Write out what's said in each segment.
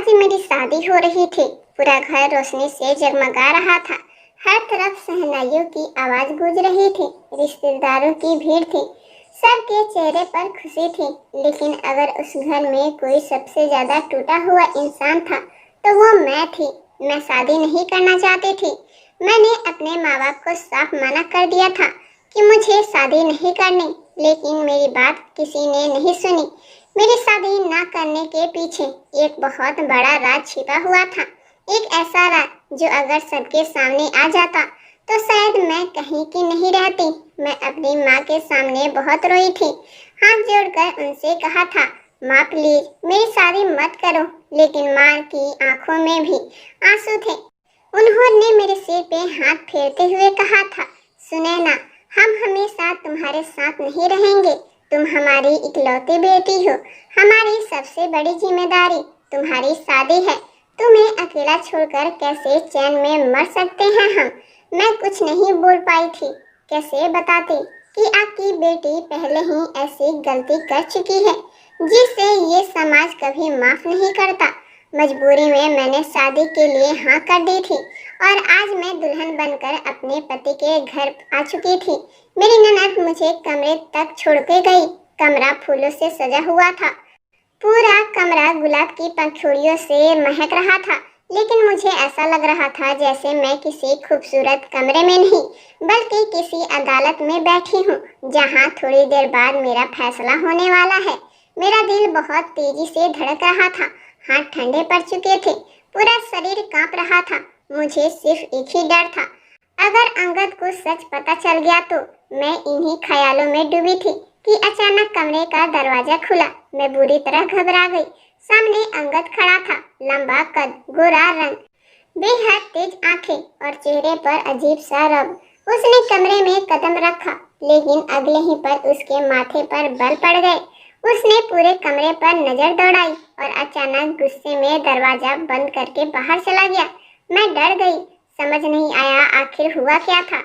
आज मेरी शादी हो रही थी। पूरा घर रोशनी से जगमगा रहा था। हर तरफ शहनाइयों की आवाज गूंज रही थी। रिश्तेदारों की भीड़ थी। सबके चेहरे पर खुशी थी। लेकिन अगर उस घर में कोई सबसे ज्यादा टूटा हुआ इंसान था तो वो मैं थी। मैं शादी नहीं करना चाहती थी। मैंने अपने माँ बाप को साफ मना कर दिया था कि मुझे शादी नहीं करनी, लेकिन मेरी बात किसी ने नहीं सुनी। मेरी शादी ना करने के पीछे एक बहुत बड़ा राज छिपा हुआ था। एक ऐसा राज जो अगर सबके सामने आ जाता तो शायद मैं कहीं की नहीं रहती। मैं अपनी माँ के सामने बहुत रोई थी। हाथ जोड़कर उनसे कहा था, माँ प्लीज मेरी शादी मत करो। लेकिन माँ की आंखों में भी आंसू थे। उन्होंने मेरे सिर पे हाथ फेरते हुए कहा था, सुनैना, हम हमेशा तुम्हारे साथ नहीं रहेंगे। तुम हमारी इकलौती बेटी हो। हमारी सबसे बड़ी जिम्मेदारी तुम्हारी शादी है। तुम्हें अकेला छोड़कर कैसे चैन में मर सकते हैं हम। मैं कुछ नहीं बोल पाई थी। कैसे बताती कि आपकी बेटी पहले ही ऐसी गलती कर चुकी है जिसे ये समाज कभी माफ नहीं करता। मजबूरी में मैंने शादी के लिए हाँ कर दी थी और आज मैं दुल्हन बनकर अपने पति के घर आ चुकी थी। मेरी ननद मुझे कमरे तक छोड़ के गई। कमरा फूलों से सजा हुआ था। पूरा कमरा गुलाब की पंखुड़ियों से महक रहा था। लेकिन मुझे ऐसा लग रहा था जैसे मैं किसी खूबसूरत कमरे में नहीं बल्कि किसी अदालत में बैठी हूँ, जहाँ थोड़ी देर बाद मेरा फैसला होने वाला है। मेरा दिल बहुत तेजी से धड़क रहा था। हाथ ठंडे पड़ चुके थे। पूरा शरीर कांप रहा था। मुझे सिर्फ एक ही डर था, अगर अंगद को सच पता चल गया तो। मैं इन्हीं ख्यालों में डूबी थी कि अचानक कमरे का दरवाजा खुला। मैं बुरी तरह घबरा गई। सामने अंगद खड़ा था। लंबा कद, गोरा रंग, बेहद तेज आंखें और चेहरे पर अजीब सा रब। उसने कमरे में कदम रखा, लेकिन अगले ही पल उसके माथे पर बल पड़ गए। उसने पूरे कमरे पर नजर दौड़ाई और अचानक गुस्से में दरवाजा बंद करके बाहर चला गया। मैं डर गई। समझ नहीं आया आखिर हुआ क्या था।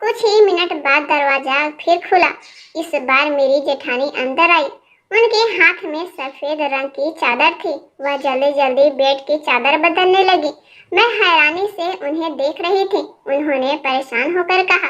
कुछ ही मिनट बाद दरवाजा फिर खुला। इस बार मेरी जेठानी अंदर आई। उनके हाथ में सफेद रंग की चादर थी। वह जल्दी जल्दी बेड की चादर बदलने लगी। मैं हैरानी से उन्हें देख रही थी। उन्होंने परेशान होकर कहा,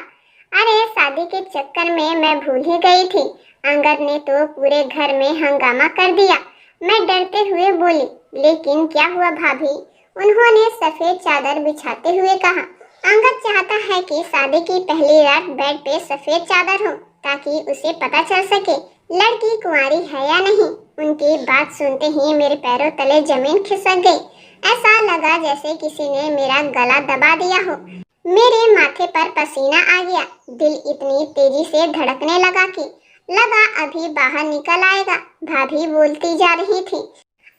अरे शादी के चक्कर में मैं भूल ही गई थी। अंगद ने तो पूरे घर में हंगामा कर दिया। मैं डरते हुए बोली, लेकिन क्या हुआ भाभी? उन्होंने सफेद चादर बिछाते हुए कहा, अंगद चाहता है कि शादी की पहली रात बेड पे सफेद चादर हो ताकि उसे पता चल सके लड़की कुंवारी है या नहीं। उनकी बात सुनते ही मेरे पैरों तले जमीन खिसक गई। ऐसा लगा जैसे किसी ने मेरा गला दबा दिया हो। मेरे माथे पर पसीना आ गया। दिल इतनी तेजी से धड़कने लगा कि लगा अभी बाहर निकल आएगा। भाभी बोलती जा रही थी,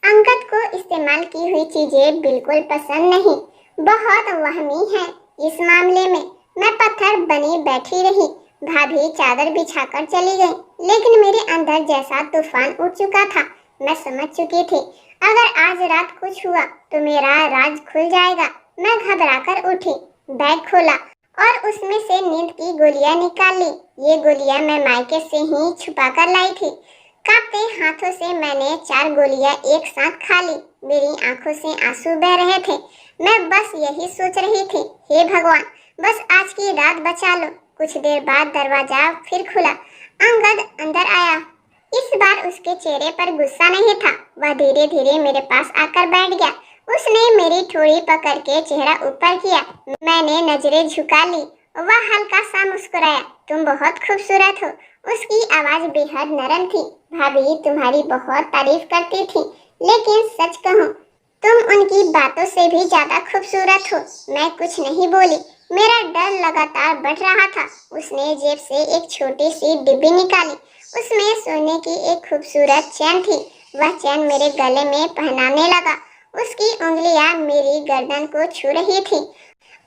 अंगद को इस्तेमाल की हुई चीजें बिल्कुल पसंद नहीं, बहुत वहमी है इस मामले में। मैं पत्थर बनी बैठी रही। भाभी चादर बिछाकर चली गई, लेकिन मेरे अंदर जैसा तूफान उठ चुका था। मैं समझ चुकी थी, अगर आज रात कुछ हुआ तो मेरा राज खुल जाएगा। मैं घबराकर उठी, बैग खोला और उसमें से नींद की गोलियां निकाल ली। ये गोलियां मैं मायके से ही छुपा कर लाई थी। कांपते हाथों से मैंने 4 गोलियां एक साथ खा ली। मेरी आंखों से आंसू बह रहे थे। मैं बस यही सोच रही थी, हे भगवान, बस आज की रात बचा लो। कुछ देर बाद दरवाजा फिर खुला। अंगद अंदर आया। इस बार उसके चेहरे पर गुस्सा नहीं था। वह धीरे धीरे मेरे पास आकर बैठ गया। उसने मेरी ठोड़ी पकड़ के चेहरा ऊपर किया। मैंने नजरें झुका ली। वह हल्का सा मुस्कुराया, तुम बहुत खूबसूरत हो। उसकी आवाज बेहद नरम थी। भाभी तुम्हारी बहुत तारीफ करती थी, लेकिन सच कहूँ तुम उनकी बातों से भी ज्यादा खूबसूरत हो। मैं कुछ नहीं बोली। मेरा डर लगातार बढ़ रहा था। उसने जेब से एक छोटी सी डिब्बी निकाली। उसमें सोने की एक खूबसूरत चैन थी। वह चैन मेरे गले में पहनाने लगा। उसकी उंगलियां मेरी गर्दन को छू रही थी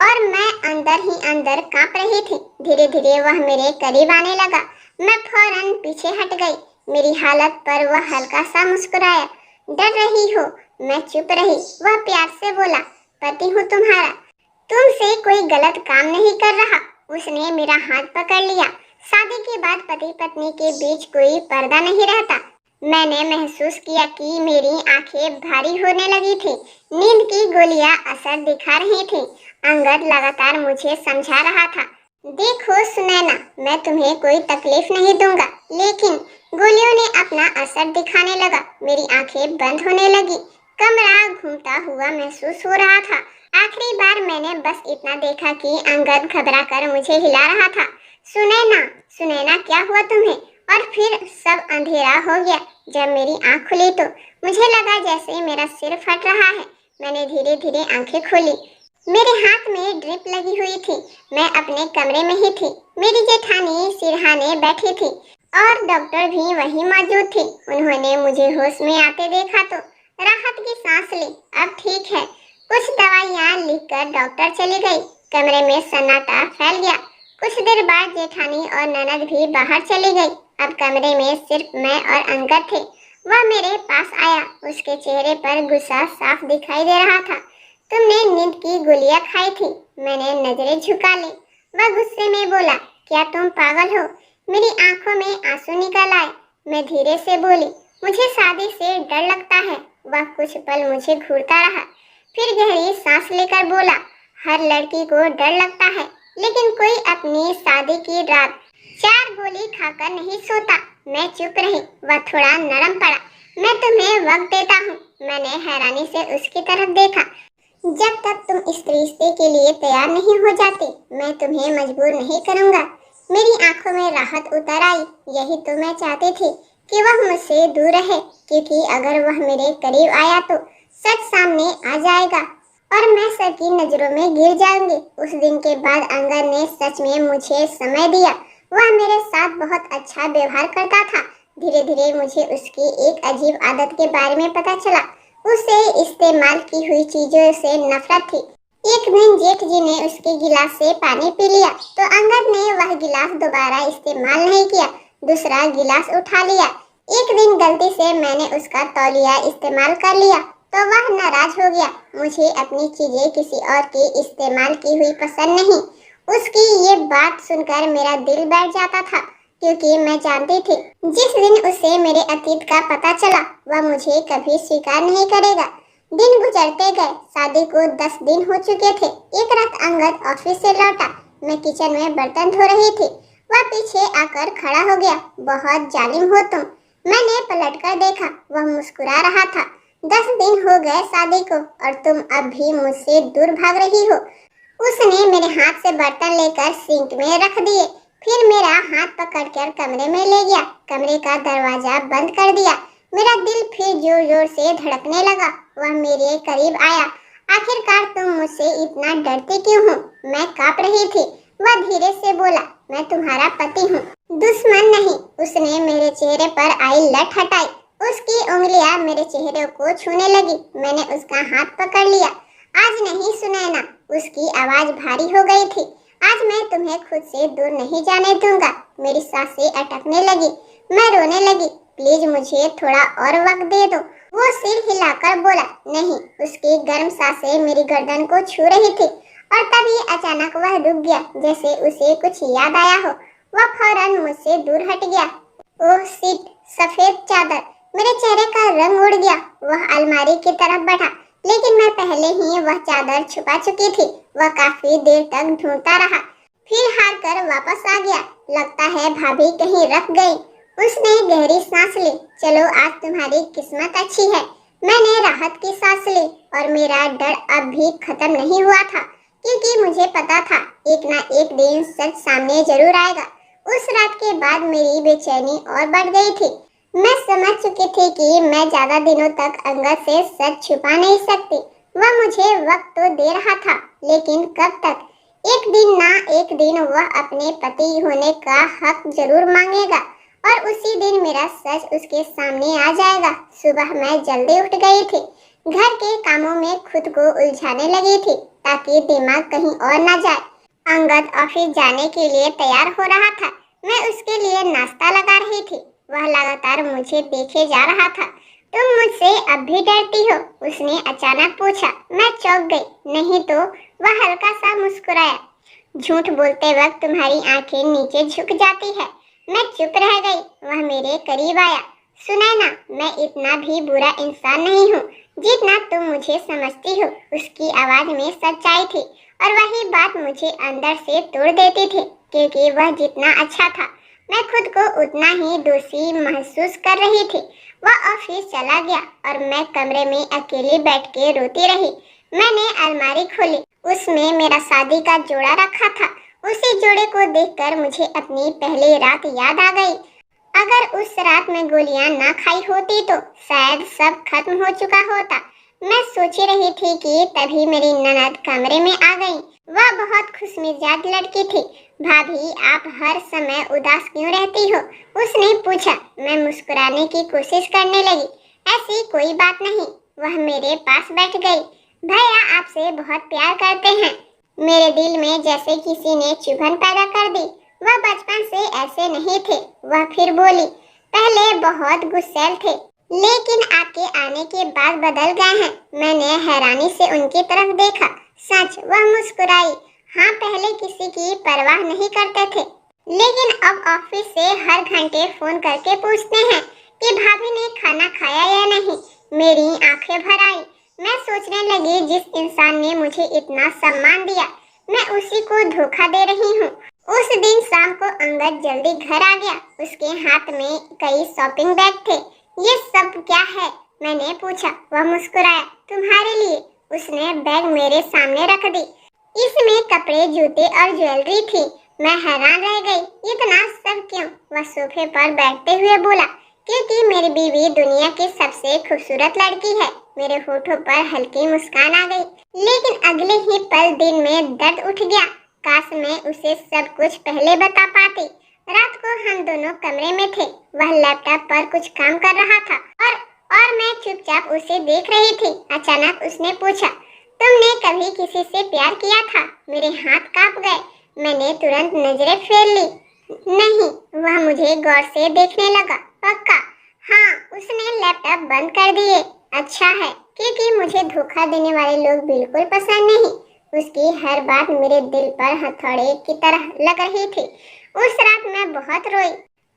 और मैं अंदर ही अंदर कांप रही थी। धीरे धीरे वह मेरे करीब आने लगा। मैं फौरन पीछे हट गई। मेरी हालत पर वह हल्का सा मुस्कुराया। डर रही हो? मैं चुप रही। वह प्यार से बोला, पति हूँ तुम्हारा, तुमसे कोई गलत काम नहीं कर रहा। उसने मेरा हाथ पकड़ लिया। शादी के बाद पति पत्नी के बीच कोई पर्दा नहीं रहता। मैंने महसूस किया कि मेरी आंखें भारी होने लगी थी। नींद की गोलियां असर दिखा रही थी। अंगद लगातार मुझे समझा रहा था, देखो सुनैना, मैं तुम्हें कोई तकलीफ नहीं दूंगा। लेकिन गोलियों ने अपना असर दिखाने लगा। मेरी आंखें बंद होने लगी। कमरा घूमता हुआ महसूस हो रहा था। आखिरी बार मैंने बस इतना देखा कि अंगद घबरा कर मुझे हिला रहा था। सुनैना, सुनैना, क्या हुआ तुम्हें? और फिर सब अंधेरा हो गया। जब मेरी आंख खुली तो मुझे लगा जैसे मेरा सिर फट रहा है। मैंने धीरे धीरे आंखें खोली। मेरे हाथ में ड्रिप लगी हुई थी। मैं अपने कमरे में ही थी। मेरी जेठानी सिरहाने बैठी थी और डॉक्टर भी वहीं मौजूद थी। उन्होंने मुझे होश में आते देखा तो राहत की सांस ली। अब ठीक है। कुछ दवाइयाँ लिखकर डॉक्टर चली गई। कमरे में सन्नाटा फैल गया। कुछ देर बाद जेठानी और ननद भी बाहर चली गई। अब कमरे में सिर्फ मैं और अंगद थे। वह मेरे पास आया। उसके चेहरे पर गुस्सा साफ दिखाई दे रहा था। तुमने नींद की गोलियां खाई थी। मैंने नजरें झुका ली। वह गुस्से में बोला, क्या तुम पागल हो? मेरी आंखों में आंसू निकल आए। मैं धीरे से बोली, मुझे शादी से डर लगता है। वह कुछ पल मुझे घूरता रहा, फिर गहरी सांस लेकर बोला, हर लड़की को डर लगता है, लेकिन कोई अपनी शादी की रात 4 गोली खाकर नहीं सोता। मैं चुप रही। वह थोड़ा नरम पड़ा। मैं तुम्हें वक्त देता हूँ। मैंने हैरानी से उसकी तरफ देखा। जब तक तुम इस रिश्ते के लिए तैयार नहीं हो जाते, मैं तुम्हें मजबूर नहीं करूँगा। मेरी आंखों में राहत उतर आई। यही तो मैं चाहती थी कि वह मुझसे दूर रहे, क्योंकि अगर वह मेरे करीब आया तो सच सामने आ जाएगा और मैं सबकी नजरों में गिर जाऊंगी। उस दिन के बाद अंगद ने सच में मुझे समय दिया। वह मेरे साथ बहुत अच्छा व्यवहार करता था। धीरे धीरे मुझे उसकी एक अजीब आदत के बारे में पता चला। उसे इस्तेमाल की हुई चीजों से नफरत थी। एक दिन जेठ जी ने उसके गिलास से पानी पी लिया तो अंगद ने वह गिलास दोबारा इस्तेमाल नहीं किया, दूसरा गिलास उठा लिया। एक दिन गलती से मैंने उसका तौलिया इस्तेमाल कर लिया तो वह नाराज हो गया। मुझे अपनी चीजें किसी और की इस्तेमाल की हुई पसंद नहीं। उसकी ये बात सुनकर मेरा दिल बैठ जाता था, क्योंकि मैं जानती थी जिस दिन उसे मेरे अतीत का पता चला वह मुझे कभी स्वीकार नहीं करेगा। दिन गुजरते गए। शादी को 10 दिन हो चुके थे। एक रात अंगद ऑफिस से लौटा। मैं किचन में बर्तन धो रही थी। वह पीछे आकर खड़ा हो गया। बहुत जालिम हो तुम। मैंने पलटकर देखा। वह मुस्कुरा रहा था। 10 दिन हो गए शादी को और तुम अब भी मुझसे दूर भाग रही हो। उसने मेरे हाथ से बर्तन लेकर सिंक में रख दिए, फिर मेरा हाथ पकड़कर कमरे में ले गया। कमरे का दरवाजा बंद कर दिया। मेरा दिल फिर जोर जोर से धड़कने लगा। वह मेरे करीब आया। आखिरकार तुम मुझसे इतना डरती क्यों हो? मैं कांप रही थी। वह धीरे से बोला, मैं तुम्हारा पति हूँ, दुश्मन नहीं। उसने मेरे चेहरे पर आई लट हटाई। उसकी उंगलियां मेरे चेहरे को छूने लगी। मैंने उसका हाथ पकड़ लिया। आज नहीं सुनैना। उसकी आवाज भारी हो गई थी। आज मैं तुम्हें खुद से दूर नहीं जाने दूंगा। मेरी सांसें अटकने लगी। मैं रोने लगी। प्लीज मुझे थोड़ा और वक्त दे दो। वो सिर हिलाकर बोला, नहीं। उसकी गर्म सांसें मेरी गर्दन को छू रही थी और तभी अचानक वह रुक गया, जैसे उसे कुछ याद आया हो। वह फौरन मुझसे दूर हट गया। ओह शिट, सफेद चादर। मेरे चेहरे का रंग उड़ गया। वह अलमारी की तरफ बढ़ा, लेकिन मैं पहले ही वह चादर छुपा चुकी थी। वह काफी देर तक ढूंढता रहा, फिर हार कर वापस आ गया। लगता है भाभी कहीं रख गई। उसने गहरी सांस ली। चलो आज तुम्हारी किस्मत अच्छी है। मैंने राहत की सांस ली और मेरा डर अब भी खत्म नहीं हुआ था, क्योंकि मुझे पता था एक ना एक दिन सच सामने जरूर आएगा। उस रात के बाद मेरी बेचैनी और बढ़ गई थी। मैं समझ चुकी थी कि मैं ज्यादा दिनों तक अंगद से सच छुपा नहीं सकती। वह मुझे वक्त तो दे रहा था, लेकिन कब तक? एक दिन ना एक दिन वह अपने पति होने का हक जरूर मांगेगा और उसी दिन मेरा सच उसके सामने आ जाएगा। सुबह मैं जल्दी उठ गई थी। घर के कामों में खुद को उलझाने लगी थी ताकि दिमाग कहीं और न जाए। अंगद ऑफिस जाने के लिए तैयार हो रहा था। मैं उसके लिए नाश्ता लगा रही थी। वह लगातार मुझे देखे जा रहा था। तुम मुझसे अब भी डरती हो? उसने अचानक पूछा। मैं चौंक गई। नहीं तो। वह हल्का सा मुस्कुराया। झूठ बोलते वक्त तुम्हारी आंखें नीचे झुक जाती है। मैं चुप रह गई। वह मेरे करीब आया। सुनैना, मैं इतना भी बुरा इंसान नहीं हूँ जितना तुम मुझे समझती हो। उसकी आवाज में सच्चाई थी और वही बात मुझे अंदर से तोड़ देती थी, क्योंकि वह जितना अच्छा था मैं खुद को उतना ही दोषी महसूस कर रही थी। वह ऑफिस चला गया और मैं कमरे में अकेली बैठ के रोती रही। मैंने अलमारी खोली, उसमें मेरा शादी का जोड़ा रखा था। उसी जोड़े को देखकर मुझे अपनी पहली रात याद आ गई। अगर उस रात में गोलियां ना खाई होती तो शायद सब खत्म हो चुका होता। मैं सोच रही थी कि तभी मेरी ननद कमरे में आ गई। वह बहुत खुशमिजाज लड़की थी। भाभी, आप हर समय उदास क्यों रहती हो? उसने पूछा। मैं मुस्कुराने की कोशिश करने लगी। ऐसी कोई बात नहीं। वह मेरे पास बैठ गई। भैया आपसे बहुत प्यार करते हैं। मेरे दिल में जैसे किसी ने चुभन पैदा कर दी। वह बचपन से ऐसे नहीं थे। वह फिर बोली, पहले बहुत गुस्सैल थे, लेकिन आपके आने के बाद बदल गए हैं। मैंने हैरानी से उनकी तरफ देखा। सच? वह मुस्कुराई। हाँ, पहले किसी की परवाह नहीं करते थे, लेकिन अब ऑफिस से हर घंटे फोन करके पूछते हैं कि भाभी ने खाना खाया या नहीं। मेरी आंखें भर आई। मैं सोचने लगी, जिस इंसान ने मुझे इतना सम्मान दिया, मैं उसी को धोखा दे रही हूँ। उस दिन शाम को अंगद जल्दी घर आ गया। उसके हाथ में कई शॉपिंग बैग थे। ये सब क्या है? मैंने पूछा। वह मुस्कुराया। तुम्हारे लिए। उसने बैग मेरे सामने रख दी। इसमें कपड़े, जूते और ज्वेलरी थी। मैं हैरान रह गई। इतना सब क्यों? वह सोफे पर बैठते हुए बोला, क्योंकि मेरी बीवी दुनिया की सबसे खूबसूरत लड़की है। मेरे होठों पर हल्की मुस्कान आ गई, लेकिन अगले ही पल दिल में दर्द उठ गया। काश मैं उसे सब कुछ पहले बता पाती। रात को हम दोनों कमरे में थे। वह लैपटॉप पर कुछ काम कर रहा था और मैं चुपचाप उसे देख रही थी। अचानक उसने पूछा, तुमने कभी किसी से प्यार किया था? मेरे हाथ कांप गए। मैंने तुरंत नजरें फेर ली। नहीं। वह मुझे गौर से देखने लगा। पक्का? हाँ। उसने लैपटॉप बंद कर दिए। अच्छा है, क्योंकि मुझे धोखा देने वाले लोग बिल्कुल पसंद नहीं। उसकी हर बात मेरे दिल पर हथौड़े की तरह लग रही थी। उस रात मैं बहुत रोई,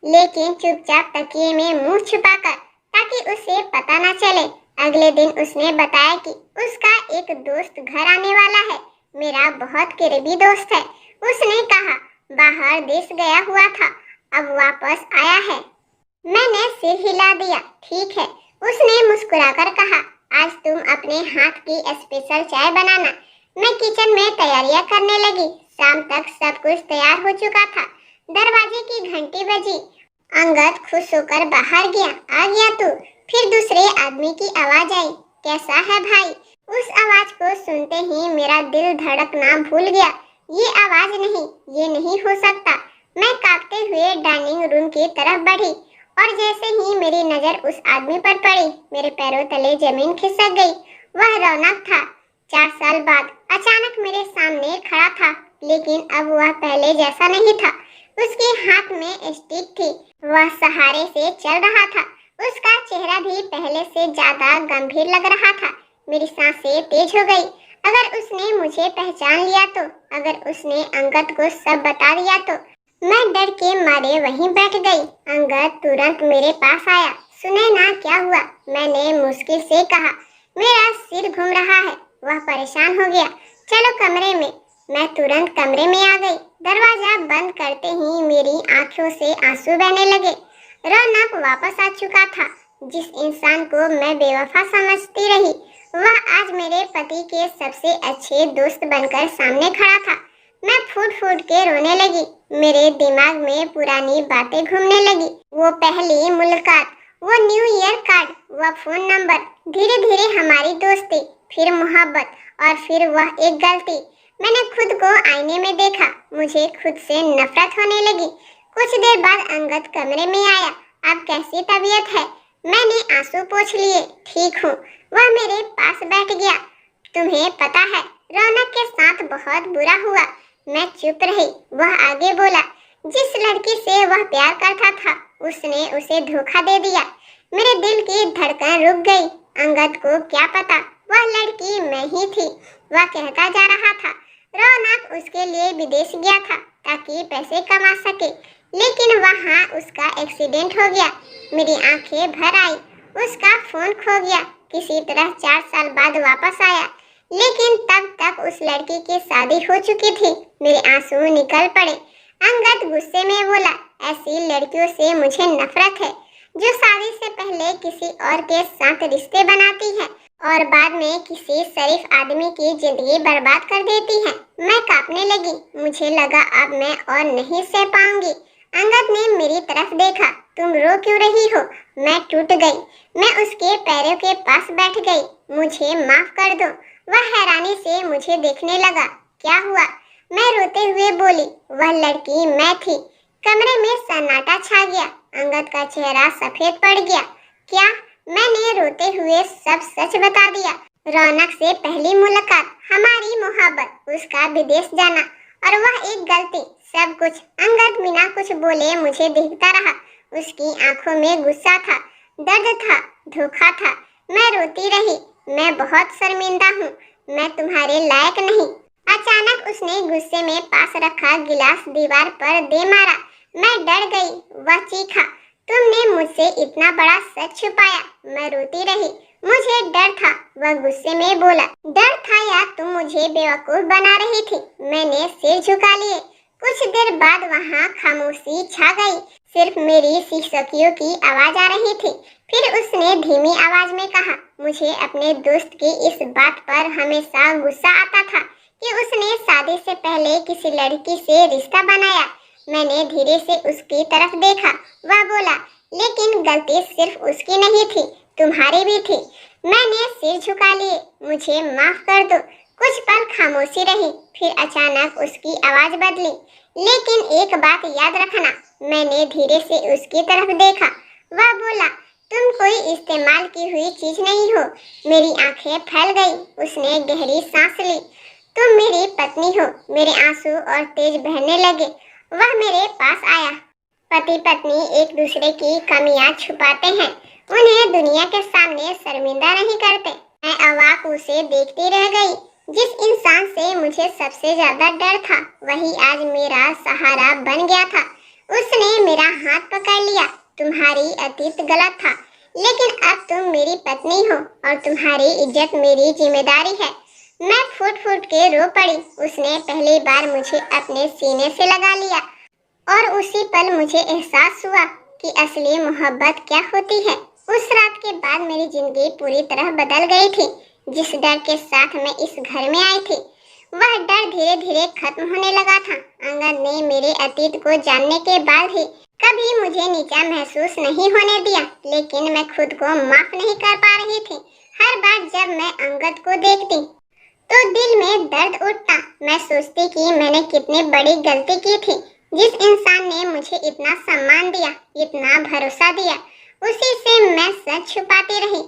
लेकिन चुपचाप तकिए में मुंह छुपाकर, ताकि उसे पता न चले। अगले दिन उसने बताया कि उसका एक दोस्त घर आने वाला है। मेरा बहुत करीबी दोस्त है। उसने कहा, बाहर देश गया हुआ था, अब वापस आया है। मैंने सिर हिला दिया। ठीक है। उसने मुस्कुराकर कहा, आज तुम अपने हाथ की स्पेशल चाय बनाना। मैं किचन में तैयारियां करने लगी। शाम तक सब कुछ तैयार हो चुका था। दरवाजे की घंटी बजी। अंगद खुश होकर बाहर गया। आ गया तू? फिर दूसरे आदमी की आवाज आई, कैसा है भाई? उस आवाज को सुनते ही मेरा दिल धड़कना भूल गया। ये आवाज नहीं, ये नहीं हो सकता। मैं कांपते हुए डाइनिंग रूम की तरफ बढ़ी और जैसे ही मेरी नजर उस आदमी पर पड़ी, मेरे पैरों तले जमीन खिसक गई। वह रौनक था। 4 साल बाद अचानक मेरे सामने खड़ा था, लेकिन अब वह पहले जैसा नहीं था। उसके हाथ में स्टिक थी। वह सहारे से चल रहा था। उसका चेहरा भी पहले से ज्यादा गंभीर लग रहा था। मेरी सांसें तेज हो गई। अगर उसने मुझे पहचान लिया तो, अगर उसने अंगद को सब बता दिया तो। मैं डर के मारे वहीं बैठ गई। अंगद तुरंत मेरे पास आया। सुनैना, क्या हुआ? मैंने मुश्किल से कहा। मेरा सिर घूम रहा है। वह परेशान हो गया। चलो कमरे में। मैं तुरंत कमरे में आ गई। दरवाजा बंद करते ही मेरी आंखों से आंसू बहने लगे। रौनक वापस आ चुका था। जिस इंसान को मैं बेवफा समझती रही, वह आज मेरे पति के सबसे अच्छे दोस्त बनकर सामने खड़ा था। मैं फूट फूट के रोने लगी। मेरे दिमाग में पुरानी बातें घूमने लगी। वो पहली मुलाकात, वो न्यू ईयर कार्ड, वह फोन नंबर। धीरे धीरे हमारी दोस्ती, फिर मोहब्बत और फिर वह एक गलती। मैंने खुद को आईने में देखा। मुझे खुद से नफरत होने लगी। कुछ देर बाद अंगद कमरे में आया। अब कैसी तबीयत है? मैंने आंसू पोंछ लिए। ठीक हूँ। वह मेरे पास बैठ गया। तुम्हें पता है, रौनक के साथ बहुत बुरा हुआ। मैं चुप रही। वह आगे बोला, जिस लड़की से वह प्यार करता था, उसने उसे धोखा दे दिया। मेरे दिल की धड़कन रुक गई। अंगद को क्या पता, वह लड़की मैं ही थी। वह कहता जा रहा था, रौनक उसके लिए विदेश गया था ताकि पैसे कमा सके, लेकिन वहाँ उसका एक्सीडेंट हो गया। मेरी आंखें भर आई। उसका फोन खो गया। किसी तरह 4 साल बाद वापस आया, लेकिन तब तक उस लड़की की शादी हो चुकी थी। मेरे आंसू निकल पड़े। अंगद गुस्से में बोला, ऐसी लड़कियों से मुझे नफरत है जो शादी से पहले किसी और के साथ रिश्ते बनाती है और बाद में किसी शरीफ आदमी की जिंदगी बर्बाद कर देती है। मैं कांपने लगी। मुझे लगा अब मैं और नहीं सह पाऊंगी। अंगद ने मेरी तरफ देखा। तुम रो क्यों रही हो? मैं टूट गई। मैं उसके पैरों के पास बैठ गई। मुझे माफ कर दो। वह हैरानी से मुझे देखने लगा। क्या हुआ? मैं रोते हुए बोली, वह लड़की मैं थी। कमरे में सन्नाटा छा गया। अंगद का चेहरा सफेद पड़ गया। क्या? मैंने रोते हुए सब सच बता दिया। रौनक से पहली मुलाकात, हमारी मोहब्बत, उसका विदेश जाना और वह एक गलती, सब कुछ। अंगद बिना कुछ बोले मुझे देखता रहा। उसकी आंखों में गुस्सा था, दर्द था, धोखा था। मैं रोती रही। मैं बहुत शर्मिंदा हूँ। मैं तुम्हारे लायक नहीं। अचानक उसने गुस्से में पास रखा गिलास दीवार पर दे मारा। मैं डर गई। वह चीखा, तुमने मुझसे इतना बड़ा सच छुपाया। मैं रोती रही। मुझे डर था। वह गुस्से में बोला, डर था या तुम मुझे बेवकूफ बना रही थी? मैंने सिर झुका लिए। कुछ देर बाद वहाँ खामोशी छा गई। सिर्फ मेरी सिसकियों की आवाज आ रही थी। फिर उसने धीमी आवाज में कहा, मुझे अपने दोस्त की इस बात पर हमेशा गुस्सा आता था कि उसने शादी से पहले किसी लड़की से रिश्ता बनाया। मैंने धीरे से उसकी तरफ देखा। वह बोला, लेकिन गलती सिर्फ उसकी नहीं थी, तुम्हारी भी थी। मैंने सिर झुका लिए। मुझे माफ कर दो। कुछ पल खामोशी रही। फिर अचानक उसकी आवाज बदली, लेकिन एक बात याद रखना। मैंने धीरे से उसकी तरफ देखा। वह बोला, तुम कोई इस्तेमाल की हुई चीज नहीं हो। मेरी आंखें फैल गई। उसने गहरी सांस ली। तुम मेरी पत्नी हो। मेरे आंसू और तेज बहने लगे। वह मेरे पास आया। पति पत्नी एक दूसरे की कमियां छुपाते हैं, उन्हें दुनिया के सामने शर्मिंदा नहीं करते। मैं अवाक उसे देखती रह गई। जिस इंसान से मुझे सबसे ज्यादा डर था, वही आज मेरा सहारा बन गया था। उसने मेरा हाथ पकड़ लिया। तुम्हारी अतीत गलत था, लेकिन अब तुम मेरी पत्नी हो और तुम्हारी इज्जत मेरी जिम्मेदारी है। मैं फूट फूट के रो पड़ी। उसने पहली बार मुझे अपने सीने से लगा लिया और उसी पल मुझे एहसास हुआ कि असली मोहब्बत क्या होती है। उस रात के बाद मेरी जिंदगी पूरी तरह बदल गई थी। जिस डर के साथ मैं इस घर में आई थी, वह डर धीरे धीरे खत्म होने लगा था। अंगद ने मेरे अतीत को जानने के बाद भी कभी मुझे नीचा महसूस नहीं होने दिया, लेकिन मैं खुद को माफ नहीं कर पा रही थी। हर बार जब मैं अंगद को देखती तो दिल में दर्द उठता। मैं सोचती कि मैंने कितनी बड़ी गलती की थी। जिस इंसान ने मुझे इतना सम्मान दिया, इतना भरोसा दिया, उसी से मैं सच छुपाती रही।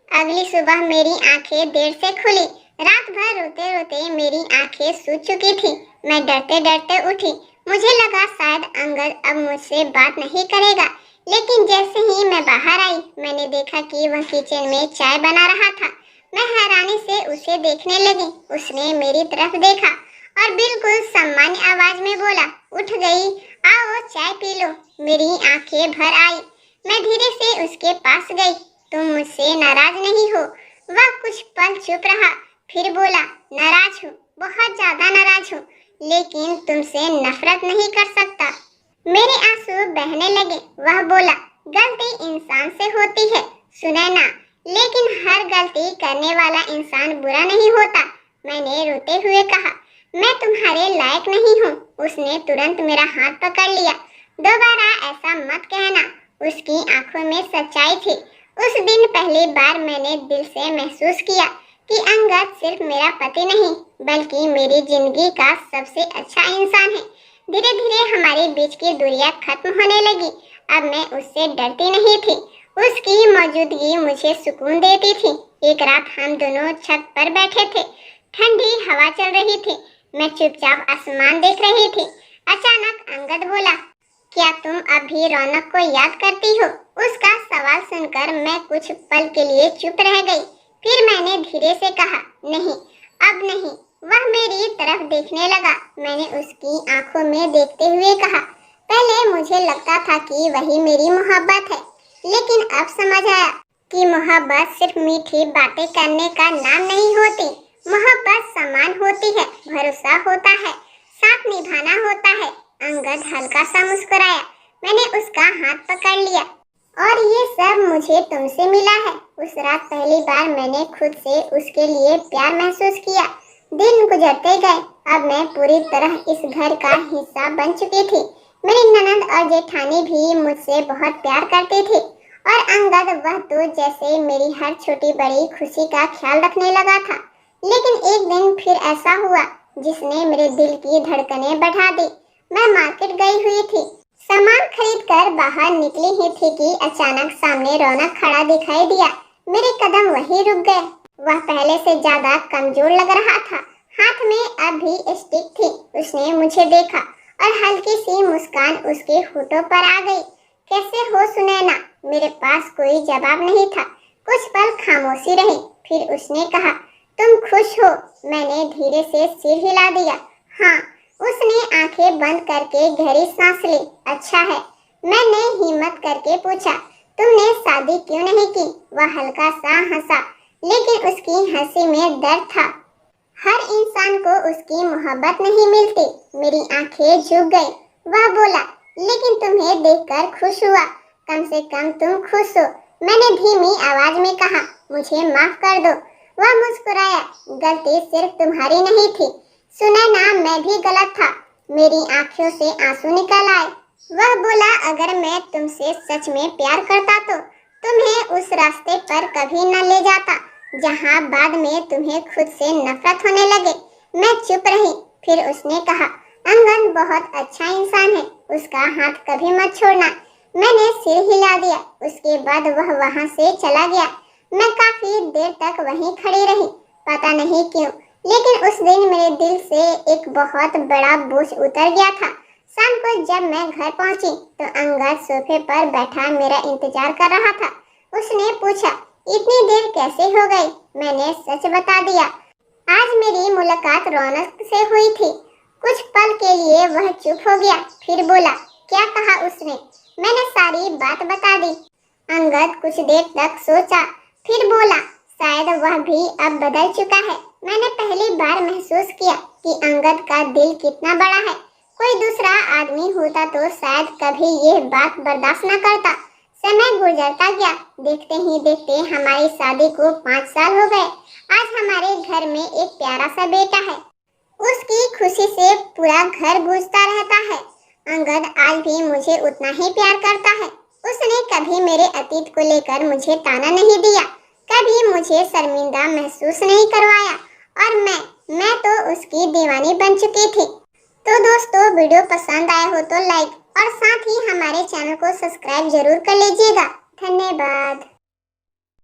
अगली सुबह मेरी आंखें देर से खुली। रात भर रोते रोते मेरी आंखें सूज चुकी थी। मैं डरते डरते उठी। मुझे लगा शायद अंगद अब मुझसे बात नहीं करेगा, लेकिन जैसे ही मैं बाहर आई, मैंने देखा कि वह किचन में चाय बना रहा था। मैं हैरानी से उसे देखने लगी। उसने मेरी तरफ देखा और बिल्कुल सामान्य आवाज में बोला, उठ गई, आओ चाय पी लो। मेरी आंखें भर आई। मैं धीरे से उसके पास गई। तुम मुझसे नाराज नहीं हो? वह कुछ पल चुप रहा, फिर बोला, नाराज हूँ, बहुत ज्यादा नाराज हूँ, लेकिन तुमसे नफरत नहीं कर सकता। मेरे आंसू बहने लगे। वह बोला, गलती इंसान से होती है सुनैना, लेकिन हर गलती करने वाला इंसान बुरा नहीं होता। मैंने रोते हुए कहा, मैं तुम्हारे लायक नहीं हूँ। उसने तुरंत मेरा हाथ पकड़ लिया। दोबारा ऐसा मत कहना। उसकी आंखों में सच्चाई थी। उस दिन पहली बार मैंने दिल से महसूस किया कि अंगद सिर्फ मेरा पति नहीं, बल्कि मेरी जिंदगी का सबसे अच्छा इंसान है। धीरे धीरे हमारे बीच की दूरियां खत्म होने लगी। अब मैं उससे डरती नहीं थी। उसकी मौजूदगी मुझे सुकून देती थी। एक रात हम दोनों छत पर बैठे थे। ठंडी हवा चल रही थी। मैं चुपचाप आसमान देख रही थी। अचानक अंगद बोला, क्या तुम अभी रौनक को याद करती हो? उसका सवाल सुनकर मैं कुछ पल के लिए चुप रह गई। फिर मैंने धीरे से कहा, नहीं, अब नहीं। वह मेरी तरफ देखने लगा। मैंने उसकी आंखों में देखते हुए कहा, पहले मुझे लगता था कि वही मेरी मोहब्बत है, लेकिन अब समझ आया कि मोहब्बत सिर्फ मीठी बातें करने का नाम नहीं होती। मोहब्बत सम्मान होती है, भरोसा होता है, साथ निभाना होता है। अंगद हल्का सा मुस्कुराया। मैंने उसका हाथ पकड़ लिया। और ये सब मुझे तुमसे मिला है। उस रात पहली बार मैंने खुद से उसके लिए प्यार महसूस किया। दिन गुजरते गए। अब मैं पूरी तरह इस घर का हिस्सा बन चुकी थी। मेरी ननद और जेठानी भी मुझसे बहुत प्यार करती थी, और अंगद वह तो जैसे मेरी हर छोटी बड़ी खुशी का ख्याल रखने लगा था। लेकिन एक दिन फिर ऐसा हुआ जिसने मेरे दिल की धड़कनें बढ़ा दी। मैं मार्केट गई हुई थी, सामान खरीद कर बाहर निकली ही थी कि अचानक सामने रौनक खड़ा दिखाई दिया। मेरे कदम वहीं रुक गए। वह पहले से ज्यादा कमजोर लग रहा था। हाथ में अब भी स्टिक थी। उसने मुझे देखा और हल्की सी मुस्कान उसके होठों पर आ गई। कैसे हो सुनैना? मेरे पास कोई जवाब नहीं था। कुछ पल खामोशी रही, फिर उसने कहा, तुम खुश हो? मैंने धीरे से सिर हिला दिया। हाँ। उसने आंखें बंद करके गहरी सांस ली। अच्छा है। मैंने हिम्मत करके पूछा, तुमने शादी क्यों नहीं की? वह हल्का सा हंसा, लेकिन उसकी हंसी में दर्द था। हर इंसान को उसकी मोहब्बत नहीं मिलती। मेरी आंखें झुक गई। वह बोला, लेकिन तुम्हें देखकर खुश हुआ। कम से कम तुम खुश हो। मैंने धीमी आवाज में कहा, मुझे माफ कर दो। वह मुस्कुराया। गलती सिर्फ तुम्हारी नहीं थी सुनैना, मैं भी गलत था। मेरी आंखों से आंसू निकल आए। वह बोला, अगर मैं तुमसे सच में प्यार करता तो तुम्हें उस रास्ते पर कभी न ले जाता जहाँ बाद में तुम्हें खुद से नफरत होने लगे। मैं चुप रही। फिर उसने कहा, अंगद बहुत अच्छा इंसान है, उसका हाथ कभी मत छोड़ना। मैंने सिर हिला दिया। उसके बाद वह वहाँ से चला गया। मैं काफी देर तक वहीं खड़ी रही, पता नहीं क्यों, लेकिन उस दिन मेरे दिल से एक बहुत बड़ा बोझ उतर गया था। शाम को जब मैं घर पहुंची तो अंगद सोफे पर बैठा मेरा इंतजार कर रहा था। उसने पूछा, इतनी देर कैसे हो गई? मैंने सच बता दिया। आज मेरी मुलाकात रौनक से हुई थी। कुछ पल के लिए वह चुप हो गया, फिर बोला, क्या कहा उसने? मैंने सारी बात बता दी। अंगद कुछ देर तक सोचा, फिर बोला, शायद वह भी अब बदल चुका है। मैंने पहली बार महसूस किया कि अंगद का दिल कितना बड़ा है। कोई दूसरा आदमी होता तो शायद कभी ये बात बर्दाश्त न करता। समय गुजरता गया। देखते ही देखते हमारी शादी को 5 साल हो गए। आज हमारे घर में एक प्यारा सा बेटा है। उसकी खुशी से पूरा घर गूंजता रहता है। अंगद आज भी मुझे उतना ही प्यार करता है। उसने कभी मेरे अतीत को लेकर मुझे ताना नहीं दिया, कभी मुझे शर्मिंदा महसूस नहीं करवाया, और मैं तो उसकी दीवानी बन चुकी थी। तो दोस्तों, वीडियो पसंद आया हो तो लाइक और साथ ही हमारे चैनल को सब्सक्राइब जरूर कर लीजिएगा। धन्यवाद।